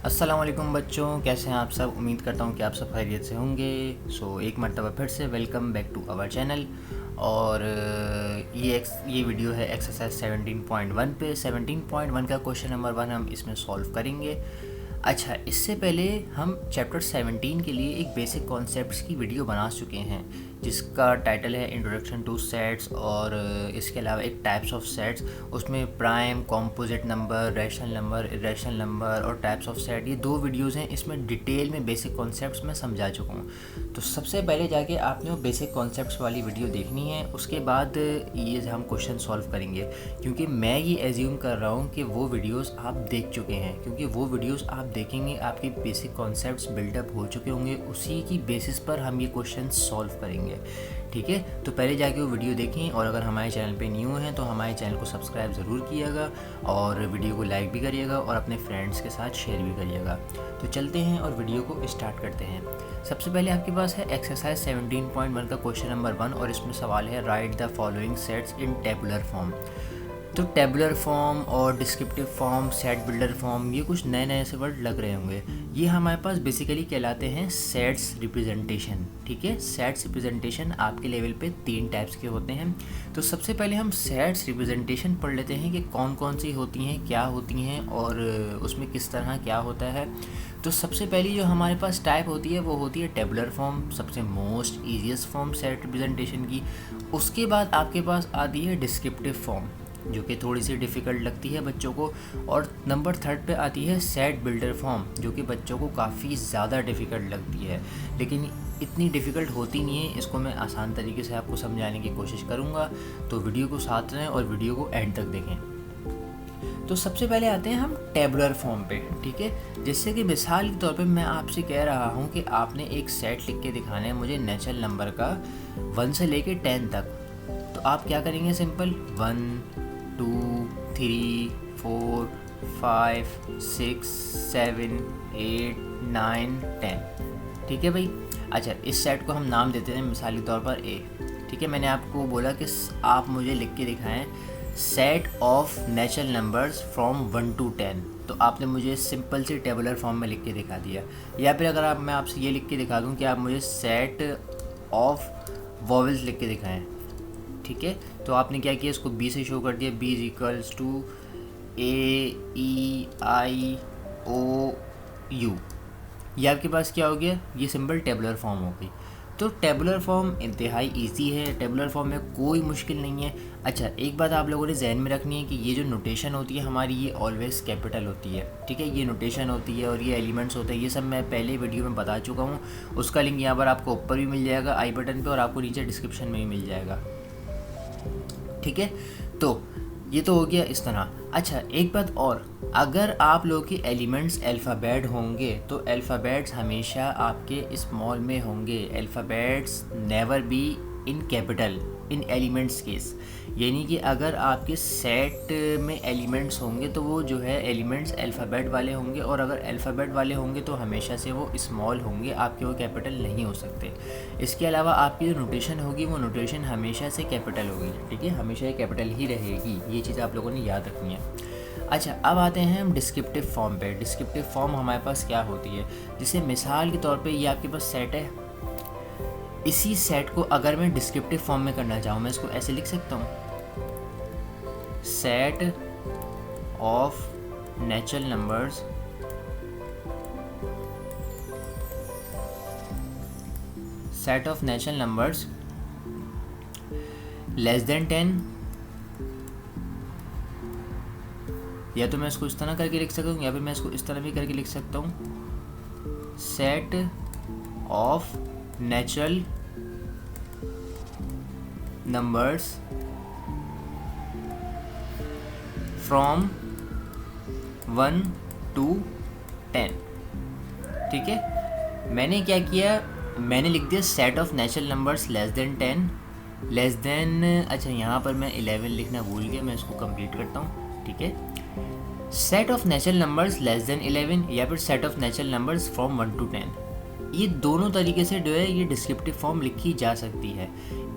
अस्सलाम वालेकुम बच्चों, कैसे हैं आप सब। उम्मीद करता हूँ कि आप सब खैरियत से होंगे। एक मरतबा फिर से welcome back to our channel. और ये वीडियो है एक्सरसाइज 17.1 पे। 17.1 का क्वेश्चन नंबर 1 हम इसमें सॉल्व करेंगे। अच्छा, इससे पहले हम चैप्टर 17 के लिए एक बेसिक कॉन्सेप्ट्स की वीडियो बना चुके हैं जिसका टाइटल है इंट्रोडक्शन टू सेट्स, और इसके अलावा एक टाइप्स ऑफ सेट्स, उसमें prime, composite number, rational number, irrational number और टाइप्स ऑफ सेट, ये 2 वीडियोज़ हैं। इसमें डिटेल में बेसिक कॉन्सेप्ट्स मैं समझा चुका हूँ। तो सबसे पहले जाके आपने वो बेसिक कॉन्सेप्ट्स वाली वीडियो देखनी है, उसके बाद ये हम क्वेश्चन सॉल्व करेंगे। क्योंकि मैं ये एज्यूम कर रहा हूँ कि वो वीडियोज़ आप देख चुके हैं, क्योंकि वो वीडियोज़ आप देखेंगे आपके बेसिक कॉन्सेप्ट्स बिल्डअप हो चुके होंगे, उसी की बेसिस पर हम ये क्वेश्चन सॉल्व करेंगे। ठीक है, तो पहले जाके वो वीडियो देखें, और अगर हमारे चैनल पे न्यू हैं तो हमारे चैनल को सब्सक्राइब ज़रूर कीजिएगा और वीडियो को लाइक भी करिएगा और अपने फ्रेंड्स के साथ शेयर भी करिएगा। तो चलते हैं और वीडियो को स्टार्ट करते हैं। सबसे पहले आपके पास है एक्सरसाइज 17.1 का क्वेश्चन नंबर 1, और इसमें सवाल है right the following sets in tabular form. तो टेबुलर फॉर्म और descriptive form, set builder form, ये कुछ नए नए से वर्ड लग रहे होंगे। ये हमारे पास बेसिकली कहलाते हैं सेट्स रिप्रेजेंटेशन। ठीक है, सेट्स रिप्रेजेंटेशन आपके लेवल पे 3 टाइप्स के होते हैं। तो सबसे पहले हम सेट्स रिप्रेजेंटेशन पढ़ लेते हैं कि कौन कौन सी होती हैं, क्या होती हैं और उसमें किस तरह क्या होता है। तो सबसे पहली जो हमारे पास टाइप होती है वो होती है टेबुलर फॉर्म, सबसे most easiest form set representation की। उसके बाद आपके पास आती है डिस्क्रिप्टिव फॉर्म, जो कि थोड़ी सी डिफ़िकल्ट लगती है बच्चों को। और नंबर 3 पे आती है सेट बिल्डर फॉर्म, जो कि बच्चों को काफ़ी ज़्यादा डिफ़िकल्ट लगती है, लेकिन इतनी डिफ़िकल्ट होती नहीं है। इसको मैं आसान तरीके से आपको समझाने की कोशिश करूँगा, तो वीडियो को साथ रहें और वीडियो को एंड तक देखें। तो सबसे पहले आते हैं हम टेबुलर फॉर्म पे। ठीक है, जैसे कि मिसाल के तौर पे मैं आपसे कह रहा हूँ कि आपने एक सेट लिख के दिखाना है मुझे नेचुरल नंबर का 1 से लेके 10 तक। तो आप क्या करेंगे, सिंपल 1 2 3 4 5 6 7 8 9 10। ठीक है भाई। अच्छा, इस सेट को हम नाम देते हैं मिसाली तौर पर ए। ठीक है, मैंने आपको बोला कि आप मुझे लिख के दिखाएं set of natural numbers from 1 to 10। तो आपने मुझे सिंपल सी टेबुलर फॉर्म में लिख के दिखा दिया। या फिर अगर मैं आपसे ये लिख के दिखा दूँ कि आप मुझे सेट ऑफ वॉवेल्स लिख के दिखाएं। ठीक है, तो आपने क्या किया, इसको बी से शो कर दिया, B is equals to AEIOU। ये आपके पास क्या हो गया, ये सिंपल टेबुलर फॉर्म हो गई। तो टेबुलर फॉर्म इंतहाई इजी है, टेबुलर फॉर्म में कोई मुश्किल नहीं है। अच्छा, एक बात आप लोगों ने जहन में रखनी है कि ये जो नोटेशन होती है हमारी, ये ऑलवेज कैपिटल होती है। ठीक है, ये नोटेशन होती है और ये एलिमेंट्स होते हैं, ये सब मैं पहले वीडियो में बता चुका हूँ। उसका लिंक यहाँ पर आपको ऊपर भी मिल जाएगा आई बटन पर, और आपको नीचे डिस्क्रिप्शन में भी मिल जाएगा। ठीक है, तो ये तो हो गया इस तरह। अच्छा, एक बात और, अगर आप लोग के एलिमेंट्स अल्फ़ाबेट होंगे तो अल्फ़ाबेट्स हमेशा आपके स्मॉल में होंगे। Alphabets never be in capital in elements case. यानी कि अगर आपके सेट में एलिमेंट्स होंगे तो वो जो है एलिमेंट्स अल्फ़ाबेट वाले होंगे, और अगर अल्फ़ाबेट वाले होंगे तो हमेशा से वो स्मॉल होंगे, आपके वो कैपिटल नहीं हो सकते। इसके अलावा आपकी जो नोटेशन होगी वो नोटेशन हमेशा से कैपिटल होगी। ठीक है, हमेशा ये कैपिटल ही रहेगी, ये चीज़ आप लोगों ने याद रखनी है। अच्छा, अब आते हैं हम डिस्क्रिप्टिव फॉर्म पे। डिस्क्रिप्टिव फॉर्म हमारे पास क्या होती है, जैसे मिसाल के तौर पे ये आपके पास सेट है। इसी सेट को अगर मैं डिस्क्रिप्टिव फॉर्म में करना चाहूँ, मैं इसको ऐसे लिख सकता हूँ, set of natural numbers set of natural numbers less then 10। या तो मैं इसको इस तरह करके लिख सकता हूँ, या फिर मैं इसको इस तरह भी करके लिख सकता हूँ, set of natural numbers from 1 to 10। ठीक है, मैंने क्या किया, मैंने लिख दिया set of natural numbers less then 10, less than. अच्छा, यहाँ पर मैं 11 लिखना भूल गया, मैं इसको कंप्लीट करता हूँ। ठीक है, set of natural numbers less than 11 या फिर set of natural numbers from 1 to 10। ये दोनों तरीके से जो है ये डिस्क्रिप्टिव फॉर्म लिखी जा सकती है।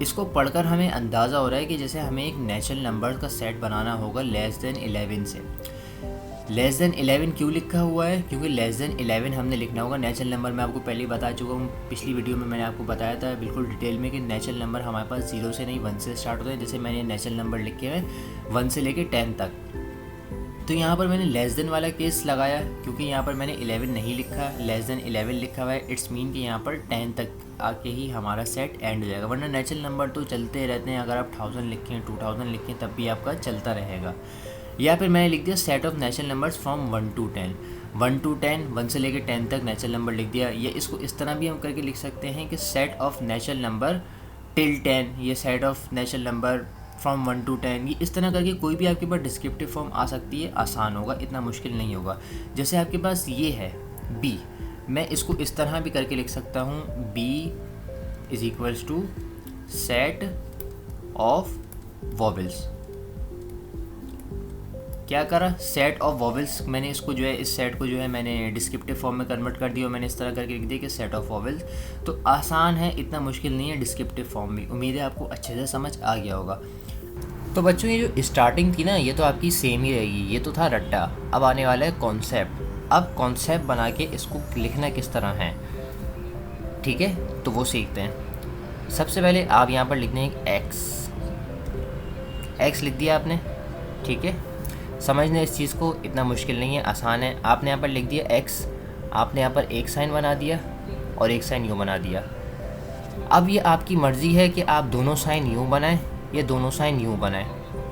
इसको पढ़कर हमें अंदाज़ा हो रहा है कि जैसे हमें एक नेचुरल नंबर का सेट बनाना होगा लेस देन 11 से। लेस देन 11 क्यों लिखा हुआ है? क्योंकि लेस देन 11 हमने लिखना होगा नेचुरल नंबर। मैं आपको पहले ही बता चुका हूँ, पिछली वीडियो में मैंने आपको बताया था बिल्कुल डिटेल में कि नेचुरल नंबर हमारे पास 0 से नहीं 1 से स्टार्ट होता है। जैसे मैंने नेचुरल नंबर लिखे हैं 1 से लेके 10 तक, तो यहाँ पर मैंने लेस देन वाला केस लगाया क्योंकि यहाँ पर मैंने 11 नहीं लिखा, लेस देन 11 लिखा हुआ है। इट्स मीन कि यहाँ पर 10 तक आके ही हमारा सेट एंड हो जाएगा, वरना नेचुरल नंबर तो चलते रहते हैं। अगर आप 1000 लिखें 2000 लिखें तब भी आपका चलता रहेगा। या फिर मैंने लिख दिया set of natural numbers from 1 to 10, 1 to 10, 1 से लेकर 10 तक नेचुरल नंबर लिख दिया। या इसको इस तरह भी हम करके लिख सकते हैं कि set of natural number till 10, ये set of natural number from 1 to 10, ये इस तरह करके कोई भी आपके पास डिस्क्रिप्टिव फॉर्म आ सकती है। आसान होगा, इतना मुश्किल नहीं होगा। जैसे आपके पास ये है b, मैं इसको इस तरह भी करके लिख सकता हूँ, b is equals to set of vowels. क्या करा, सेट ऑफ वॉवेल्स। मैंने इसको जो है, इस सेट को जो है मैंने डिस्क्रिप्टिव फॉर्म में कन्वर्ट कर दिया और मैंने इस तरह करके लिख दिया कि सेट ऑफ वॉवेल्स। तो आसान है, इतना मुश्किल नहीं है डिस्क्रिप्टिव फॉर्म भी। उम्मीद है आपको अच्छे से समझ आ गया होगा। तो बच्चों, ये जो स्टार्टिंग थी ना, ये तो आपकी सेम ही रहेगी। ये तो था रट्टा। अब आने वाला है कॉन्सेप्ट। अब कॉन्सेप्ट बना के इसको लिखना किस तरह है, ठीक है, तो वो सीखते हैं। सबसे पहले आप यहाँ पर लिख दें एक्स लिख दिया आपने, ठीक है। समझना इस चीज़ को इतना मुश्किल नहीं है, आसान है। आपने यहाँ पर लिख दिया x, आपने यहाँ पर एक साइन बना दिया और एक साइन यूँ बना दिया। अब ये आपकी मर्ज़ी है कि आप दोनों साइन यूँ बनाएं या दोनों साइन यूँ बनाएं,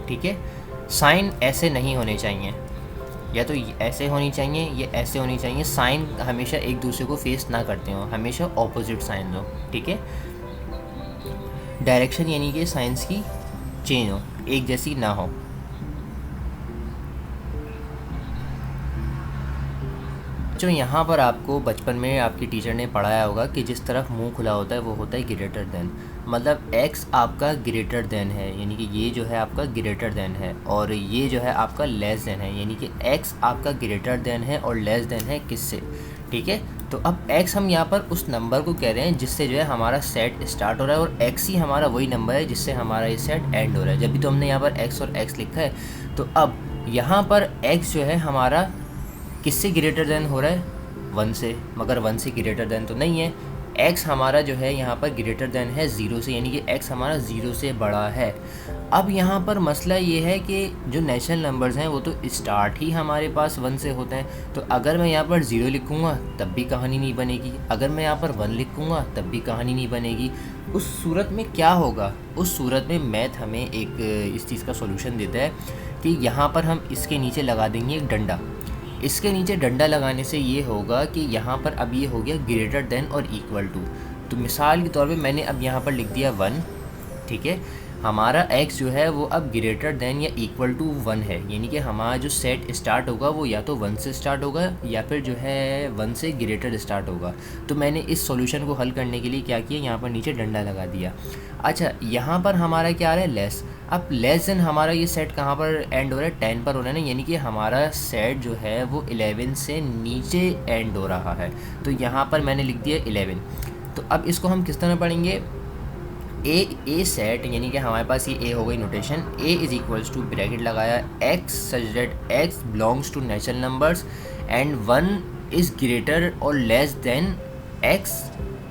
ठीक है। साइन ऐसे नहीं होने चाहिए, या तो ऐसे होनी चाहिए या ऐसे होनी चाहिए। साइन हमेशा एक दूसरे को फेस ना करते हो, हमेशा ऑपोजिट साइन हो, ठीक है। डायरेक्शन यानी कि साइंस की चेंज हो, एक जैसी ना हो। जो यहाँ पर आपको बचपन में आपकी टीचर ने पढ़ाया होगा कि जिस तरफ मुंह खुला होता है वो होता है ग्रेटर देन, मतलब x आपका ग्रेटर देन है, यानी कि ये जो है आपका ग्रेटर देन है, और ये जो है आपका लेस देन है, यानी कि x आपका ग्रेटर देन है और लेस देन है किससे, ठीक है। तो अब x हम यहाँ पर उस नंबर को कह रहे हैं जिससे जो है हमारा सेट स्टार्ट हो रहा है, और x ही हमारा वही नंबर है जिससे हमारा ये सेट एंड हो रहा है। जब भी तो हमने यहाँ पर x और x लिखा है, तो अब यहाँ पर x जो है हमारा किससे ग्रेटर देन हो रहा है, 1 से, मगर 1 से ग्रेटर देन तो नहीं है। x हमारा जो है यहाँ पर ग्रेटर देन है 0 से, यानी कि x हमारा 0 से बड़ा है। अब यहाँ पर मसला ये है कि जो नेचुरल नंबर्स हैं वो तो स्टार्ट ही हमारे पास 1 से होते हैं। तो अगर मैं यहाँ पर 0 लिखूँगा तब भी कहानी नहीं बनेगी, अगर मैं यहाँ पर 1 लिखूँगा तब भी कहानी नहीं बनेगी। उस सूरत में क्या होगा, उस सूरत में मैथ हमें एक इस चीज़ का सोल्यूशन देता है कि यहाँ पर हम इसके नीचे लगा देंगे एक डंडा। इसके नीचे डंडा लगाने से ये होगा कि यहाँ पर अब ये हो गया ग्रेटर देन और इक्वल टू। तो मिसाल के तौर पे मैंने अब यहाँ पर लिख दिया 1, ठीक है। हमारा x जो है वो अब ग्रेटर देन या इक्वल टू 1 है, यानी कि हमारा जो सेट स्टार्ट होगा वो या तो 1 से स्टार्ट होगा या फिर जो है 1 से ग्रेटर स्टार्ट होगा। तो मैंने इस सॉल्यूशन को हल करने के लिए क्या किया, यहाँ पर नीचे डंडा लगा दिया। अच्छा, यहाँ पर हमारा क्या आ रहा है, लेस। अब लेस देन हमारा ये सेट कहाँ पर एंड हो रहा है, 10 पर हो रहा है ना, यानी कि हमारा सेट जो है वो 11 से नीचे एंड हो रहा है। तो यहाँ पर मैंने लिख दिया 11। तो अब इसको हम किस तरह पढ़ेंगे, ए सेट, यानी कि हमारे पास ये ए हो गई notation. A is equals to bracket लगाया x such that x belongs to natural numbers and 1 is greater और less than x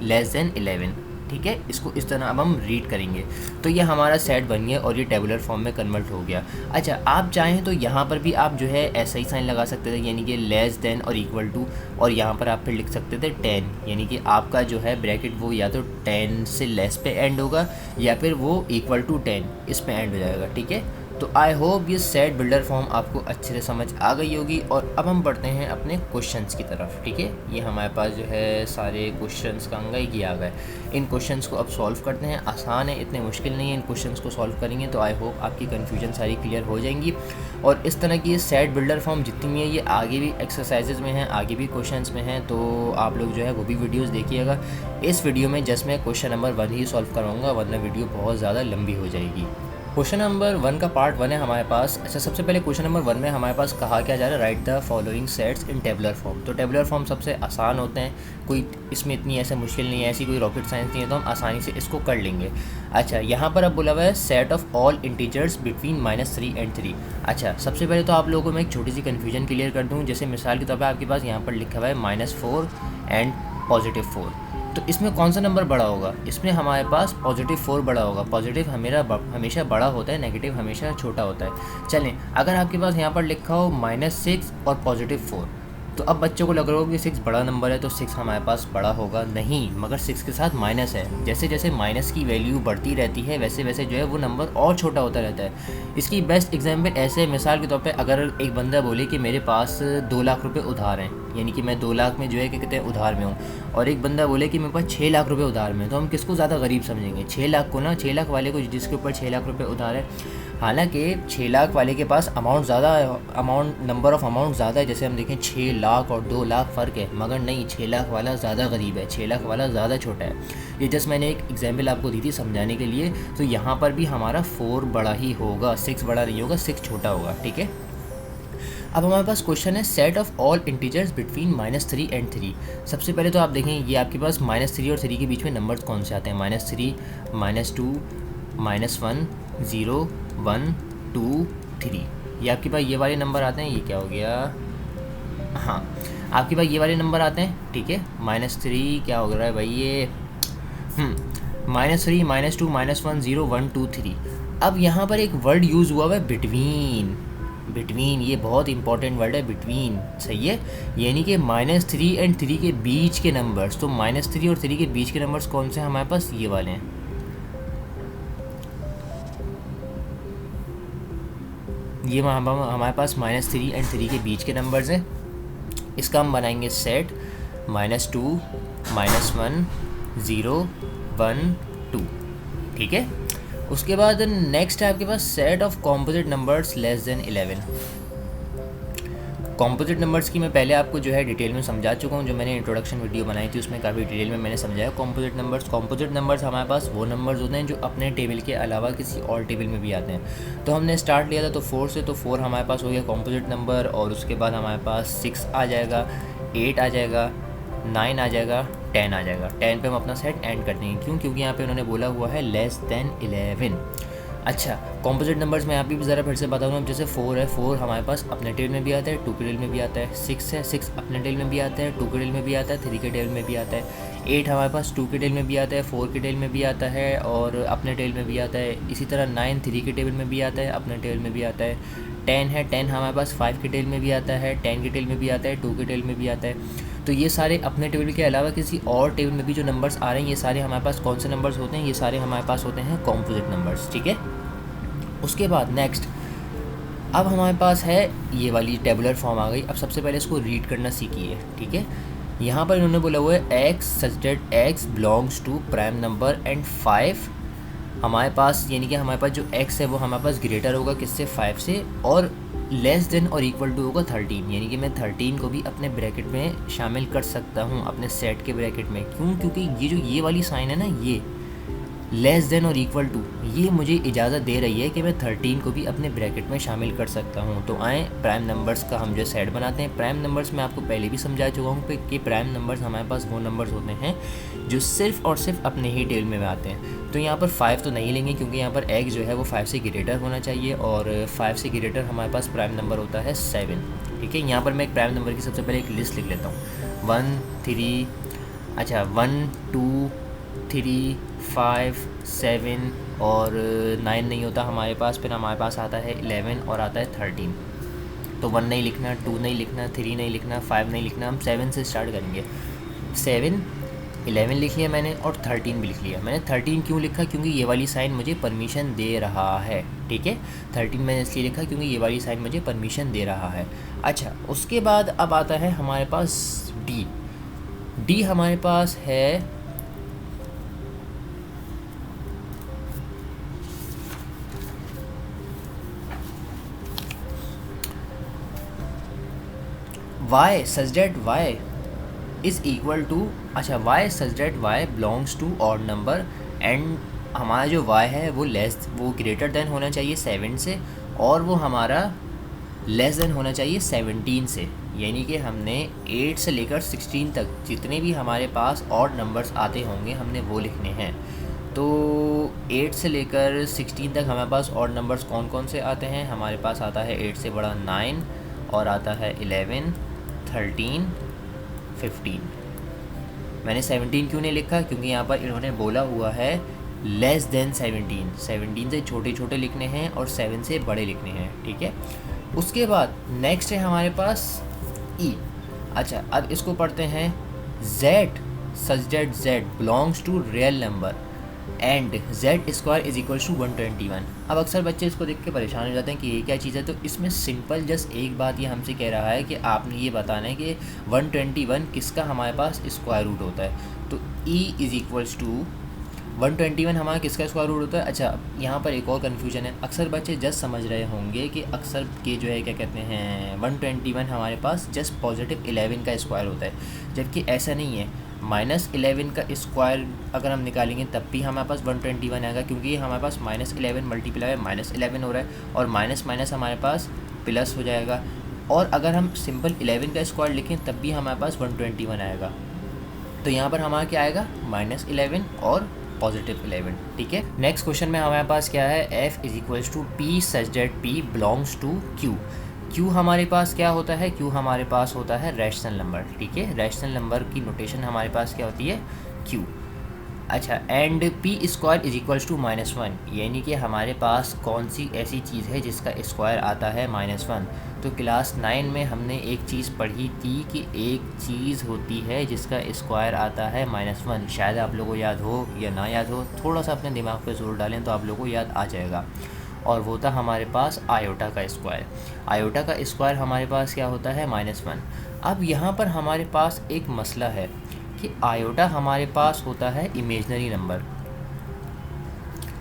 less than 11, ठीक है। इसको इस तरह अब हम रीड करेंगे तो ये हमारा सेट बन गया और ये टेबुलर फॉर्म में कन्वर्ट हो गया। अच्छा, आप चाहें तो यहाँ पर भी आप जो है ऐसा ही साइन लगा सकते थे, यानी कि लेस देन और इक्वल टू, और यहाँ पर आप फिर लिख सकते थे 10, यानी कि आपका जो है ब्रैकेट वो या तो 10 से लेस पे एंड होगा या फिर वो इक्वल टू 10 इस पे एंड हो जाएगा, ठीक है। तो आई होप ये सेट बिल्डर फॉर्म आपको अच्छे से समझ आ गई होगी। और अब हम बढ़ते हैं अपने क्वेश्चंस की तरफ, ठीक है। ये हमारे पास जो है सारे क्वेश्चंस का अंगा ही किया गया है। इन क्वेश्चंस को अब सॉल्व करते हैं, आसान है, इतने मुश्किल नहीं है। इन क्वेश्चंस को सॉल्व करेंगे तो आई होप आपकी कन्फ्यूजन सारी क्लियर हो जाएंगी। और इस तरह की ये सेट बिल्डर फॉर्म जितनी भी है ये आगे भी एक्सरसाइजेज में है, आगे भी क्वेश्चंस में हैं, तो आप लोग जो है वो भी वीडियोज़ देखिएगा। इस वीडियो में जस्ट मैं क्वेश्चन नंबर 1 ही सॉल्व कराऊँगा, वरना वीडियो बहुत ज़्यादा लंबी हो जाएगी। क्वेश्चन नंबर 1 का पार्ट 1 है हमारे पास। अच्छा, सबसे पहले क्वेश्चन नंबर 1 में हमारे पास कहा क्या जा रहा है, right the following sets in tabular form. तो टेबुलर फॉर्म सबसे आसान होते हैं, कोई इसमें इतनी ऐसा मुश्किल नहीं है, ऐसी कोई रॉकेट साइंस नहीं है, तो हम आसानी से इसको कर लेंगे। अच्छा, यहाँ पर अब बोला हुआ है set of all integers between -3 and 3। अच्छा, सबसे पहले तो आप लोगों को मैं एक छोटी सी कन्फ्यूजन क्लियर कर दूँ। जैसे मिसाल के तौर पर आपके पास यहाँ पर लिखा हुआ है -4 एंड +4, तो इसमें कौन सा नंबर बड़ा होगा? इसमें हमारे पास +4 बड़ा होगा। पॉजिटिव हमेशा बड़ा होता है, नेगेटिव हमेशा छोटा होता है। चलें, अगर आपके पास यहाँ पर लिखा हो -6 और +4, तो अब बच्चों को लग रहा होगा कि 6 बड़ा नंबर है तो 6 हमारे पास बड़ा होगा। नहीं, मगर 6 के साथ माइनस है। जैसे जैसे माइनस की वैल्यू बढ़ती रहती है वैसे वैसे जो है वो नंबर और छोटा होता रहता है। इसकी बेस्ट एग्जांपल ऐसे, मिसाल के तौर पे अगर एक बंदा बोले कि मेरे पास 2 लाख रुपए उधार हैं, यानी कि मैं 2 लाख में जो है कि कहते हैं उधार में हूँ, और एक बंदा बोले कि मेरे पास 6 लाख रुपये उधार में, तो हम किसको ज़्यादा गरीब समझेंगे? 6 लाख को ना, 6 लाख वाले को, जिसके ऊपर 6 लाख रुपये उधार है। हालांकि 6 लाख वाले के पास नंबर ऑफ़ अमाउंट ज़्यादा है। जैसे हम देखें 6 लाख और 2 लाख फ़र्क है, मगर नहीं, 6 लाख वाला ज़्यादा गरीब है, 6 लाख वाला ज़्यादा छोटा है। ये जस्ट मैंने एक एग्जांपल आपको दी थी समझाने के लिए। तो यहाँ पर भी हमारा 4 बड़ा ही होगा, 6 बड़ा नहीं होगा, 6 छोटा होगा। ठीक है, अब हमारे पास क्वेश्चन है set of all integers between -3 and 3। सबसे पहले तो आप देखें ये आपके पास -3 और 3 के बीच में नंबर्स कौन से आते हैं? -3, -2, -1, 0, 1, 2, 3। ये आपके पास ये वाले नंबर आते हैं। ये क्या हो गया? हाँ, आपके पास ये वाले नंबर आते हैं। ठीक है, -3 क्या हो रहा है भाई ये? -3, -2, -1, 0, 1, 2, 3। अब यहाँ पर एक वर्ड यूज़ हुआ है बिटवीन। बिटवीन, ये बहुत इंपॉर्टेंट वर्ड है, बिटवीन। सही है, यानी कि -3 एंड 3 के बीच के नंबर्स। तो -3 और 3 के बीच के नंबर्स कौन से हैं हमारे पास? ये वाले हैं। ये हमारे पास -3 एंड 3 के बीच के नंबर्स हैं। इसका हम बनाएंगे सेट -2, -1, 0, 1, 2। ठीक है, उसके बाद नेक्स्ट है आपके पास set of composite numbers less than 11। Composite numbers की मैं पहले आपको जो है डिटेल में समझा चुका हूँ। जो मैंने इंट्रोडक्शन वीडियो बनाई थी उसमें काफ़ी डिटेल में मैंने समझाया कॉम्पोजिट नंबर्स। कॉम्पोजिट नंबर्स हमारे पास वो नंबर्स होते हैं जो अपने टेबल के अलावा किसी और टेबल में भी आते हैं। तो हमने स्टार्ट लिया था तो 4 से, तो 4 हमारे पास हो गया कॉम्पोजिट नंबर, और उसके बाद हमारे पास 6 आ जाएगा, 8 आ जाएगा, 9 आ जाएगा, 10 आ जाएगा। 10 पे हम अपना सेट एंड कर देंगे। क्यों? क्योंकि यहाँ पे उन्होंने बोला हुआ है लेस देन 11। अच्छा, कॉम्पोजिट नंबर्स में यहाँ पे भी ज़रा फिर से बता दूँ। अब जैसे 4 है, 4 हमारे पास अपने टेबल में भी आता है, 2 के टेबल में भी आता है। 6 है, 6 अपने टेबल में भी आता है, 2 के टेबल में भी आता है, 3 के टेबल में भी आता है। 8 हमारे पास 2 के टेबल में भी आता है, 4 के टेबल में भी आता है और अपने टेबल में भी आता है। इसी तरह 9 3 के टेबल में भी आता है, अपने टेबल में भी आता है। 10 है, 10 हमारे पास 5 के टेबल में भी आता है, 10 के टेबल में भी आता है, 2 के टेबल में भी आता है। तो ये सारे अपने टेबल के अलावा किसी और टेबल में भी जो नंबर्स आ रहे हैं, ये सारे हमारे पास कौन से नंबर्स होते हैं? ये सारे हमारे पास होते हैं कॉम्पोजिट नंबर्स। ठीक है, उसके बाद नेक्स्ट अब हमारे पास है ये वाली टेबुलर फॉर्म आ गई। अब सबसे पहले इसको रीड करना सीखिए। ठीक है, यहाँ पर इन्होंने बोला हुआ है X such that X belongs to prime number and 5 हमारे पास, यानी कि हमारे पास जो एक्स है वो हमारे पास ग्रेटर होगा किससे? 5 से, और लेस देन और इक्वल टू होगा 13। यानी कि मैं 13 को भी अपने ब्रैकेट में शामिल कर सकता हूँ, अपने सेट के ब्रैकेट में। क्यों? क्योंकि ये जो ये वाली साइन है ना, ये लेस देन और इक्वल टू, ये मुझे इजाज़त दे रही है कि मैं 13 को भी अपने ब्रैकेट में शामिल कर सकता हूँ। तो आए प्राइम नंबर्स का हम जो सेट बनाते हैं। प्राइम नंबर्स में आपको पहले भी समझा चुका हूँ कि प्राइम नंबर्स हमारे पास वो नंबर्स होते हैं जो सिर्फ और सिर्फ अपने ही टेबल में आते हैं। तो यहाँ पर 5 तो नहीं लेंगे क्योंकि यहाँ पर एक्स जो है वो 5 से ग्रेटर होना चाहिए, और 5 से ग्रेटर हमारे पास प्राइम नंबर होता है 7। ठीक है, यहाँ पर मैं एक प्राइम नंबर की सबसे पहले एक लिस्ट लिख लेता हूँ। 1 3, अच्छा 1 2 3 5 7 और 9 नहीं होता हमारे पास। फिर हमारे पास आता है 11 और आता है 13। तो 1 नहीं लिखना, 2 नहीं लिखना, 3 नहीं लिखना, 5 नहीं लिखना, हम 7 से स्टार्ट करेंगे। 7 11 लिख लिया मैंने और 13 भी लिख लिया। मैंने 13 क्यों लिखा? क्योंकि ये वाली साइन मुझे परमिशन दे रहा है। ठीक है, 13 मैंने इसलिए लिखा क्योंकि ये वाली साइन मुझे परमिशन दे रहा है। अच्छा, उसके बाद अब आता है हमारे पास डी। डी हमारे पास है y such that y is equal to, अच्छा y such that y belongs to odd number and हमारा जो y है वो ग्रेटर देन होना चाहिए 7 से, और वो हमारा लेस देन होना चाहिए 17 से। यानी कि हमने 8 से लेकर 16 तक जितने भी हमारे पास ऑड नंबर्स आते होंगे हमने वो लिखने हैं। तो 8 से लेकर 16 तक हमारे पास ऑड नंबर्स कौन कौन से आते हैं? हमारे पास आता है 8 से बड़ा 9, और आता है 11, 13, 15। मैंने 17 क्यों नहीं लिखा? क्योंकि यहाँ पर इन्होंने बोला हुआ है लेस देन 17। 17 से छोटे छोटे लिखने हैं और 7 से बड़े लिखने हैं, ठीक है। उसके बाद नेक्स्ट है हमारे पास ई। अच्छा, अब इसको पढ़ते हैं। z such that z belongs to real number and z square is equal to 121। अब अक्सर बच्चे इसको देख के परेशान हो जाते हैं कि ये क्या चीज़ है। तो इसमें सिंपल जस्ट एक बात ये हमसे कह रहा है कि आपने ये बताना है कि 121 किसका हमारे पास स्क्वायर रूट होता है। तो e इज़ इक्वल्स टू 121 हमारा किसका स्क्वायर रूट होता है। अच्छा, यहाँ पर एक और कन्फ्यूजन है। अक्सर बच्चे जस्ट समझ रहे होंगे कि अक्सर के जो है क्या कहते हैं 121 हमारे पास जस्ट पॉजिटिव 11 का स्क्वायर होता है, जबकि ऐसा नहीं है। -11 का स्क्वायर अगर हम निकालेंगे तब भी हमारे पास 121 आएगा, क्योंकि हमारे पास -11 मल्टीप्लाई -11 हो रहा है, और माइनस माइनस हमारे पास प्लस हो जाएगा। और अगर हम सिंपल 11 का स्क्वायर लिखें तब भी हमारे पास 121 आएगा। तो यहाँ पर हमारा क्या आएगा? -11 और पॉजिटिव 11, ठीक है। नेक्स्ट क्वेश्चन में हमारे पास क्या है? f is equals to p such that p belongs to q। q हमारे पास क्या होता है? q हमारे पास होता है रैशनल नंबर, ठीक है। रैशनल नंबर की नोटेशन हमारे पास क्या होती है? q। अच्छा, and p square is equals to -1, यानी कि हमारे पास कौन सी ऐसी चीज़ है जिसका स्क्वायर आता है -1। तो क्लास 9 में हमने एक चीज़ पढ़ी थी कि एक चीज़ होती है जिसका स्क्वायर आता है -1। शायद आप लोगों को याद हो या ना याद हो, थोड़ा सा अपने दिमाग पे जोर डालें तो आप लोगों को याद आ जाएगा। और वो था हमारे पास आयोटा का स्क्वायर। आयोटा का स्क्वायर हमारे पास क्या होता है? -1। अब यहाँ पर हमारे पास एक मसला है कि आयोटा हमारे पास होता है इमेजनरी नंबर,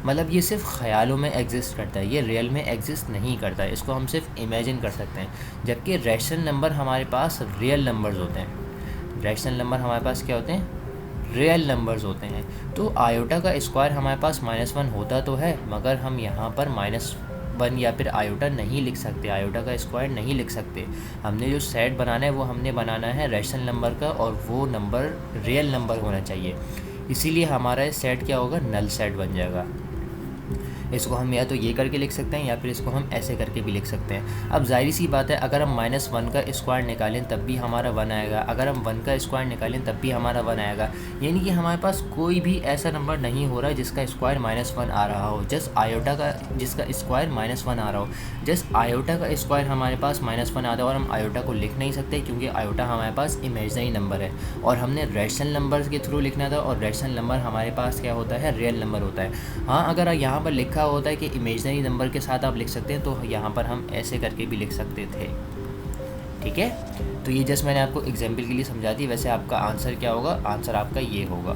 मतलब ये सिर्फ ख़यालों में एग्जिस्ट करता है, ये रियल में एग्जिस्ट नहीं करता है, इसको हम सिर्फ इमेजिन कर सकते हैं। जबकि रैशनल नंबर हमारे पास रियल नंबर्स होते हैं। रैशनल नंबर हमारे पास क्या होते हैं? रियल नंबर्स होते हैं। तो आयोटा का स्क्वायर हमारे पास -1 होता तो है, मगर हम यहाँ पर -1 या फिर आयोटा नहीं लिख सकते, आयोटा का स्क्वायर नहीं लिख सकते। हमने जो सेट बनाना है वो हमने बनाना है रैशनल नंबर का, और वो नंबर रियल नंबर होना चाहिए। इसीलिए हमारा सेट क्या होगा? नल सेट बन जाएगा। इसको हम या तो ये करके लिख सकते हैं या फिर इसको हम ऐसे करके भी लिख सकते हैं। अब जाहिर सी बात है, अगर हम -1 का स्क्वायर निकालें तब भी हमारा 1 आएगा, अगर हम 1 का स्क्वायर निकालें तब भी हमारा 1 आएगा। यानी कि हमारे पास कोई भी ऐसा नंबर नहीं हो रहा है जिसका स्क्वायर -1 आ रहा हो, जस्ट आयोटा का जिसका स्क्वायर -1 आ रहा हो। जस्ट आयोटा का स्क्वायर हमारे पास -1 आता है, और हम आयोटा को लिख नहीं सकते क्योंकि आयोटा हमारे पास इमेजनरी नंबर है, और हमने रैशनल नंबर के थ्रू लिखना था, और रैशनल नंबर हमारे पास क्या होता है? रियल नंबर होता है। हाँ, अगर यहाँ पर लिखा होता है कि इमेजनरी नंबर के साथ आप लिख सकते हैं, तो यहाँ पर हम ऐसे करके भी लिख सकते थे, ठीक है। तो ये जस्ट मैंने आपको एग्जाम्पल के लिए समझा दी। वैसे आपका आंसर क्या होगा? आंसर आपका ये होगा।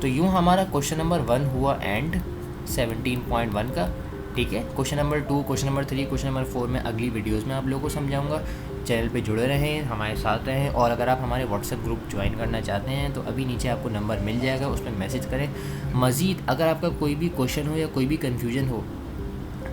तो यूँ हमारा क्वेश्चन नंबर 1 हुआ एंड 17.1 का, ठीक है। Question number 2, question number 3, question number 4 में अगली वीडियोस में आप लोगों को समझाऊंगा। चैनल पे जुड़े रहें, हमारे साथ रहें, और अगर आप हमारे व्हाट्सएप ग्रुप ज्वाइन करना चाहते हैं तो अभी नीचे आपको नंबर मिल जाएगा, उस पर मैसेज करें। मज़ीद अगर आपका कोई भी क्वेश्चन हो या कोई भी कन्फ्यूजन हो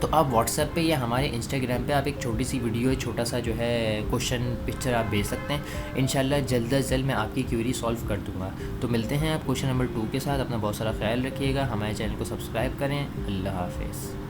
तो आप व्हाट्सएप पे या हमारे इंस्टाग्राम पे आप एक छोटी सी वीडियो, छोटा सा जो है क्वेश्चन पिक्चर आप भेज सकते हैं। इंशाल्लाह जल्द अज जल्द मैं आपकी क्वेरी सॉल्व कर दूँगा। तो मिलते हैं आप क्वेश्चन नंबर 2 के साथ। अपना बहुत सारा ख्याल रखिएगा, हमारे चैनल को सब्सक्राइब करें। अल्लाह हाफिज़।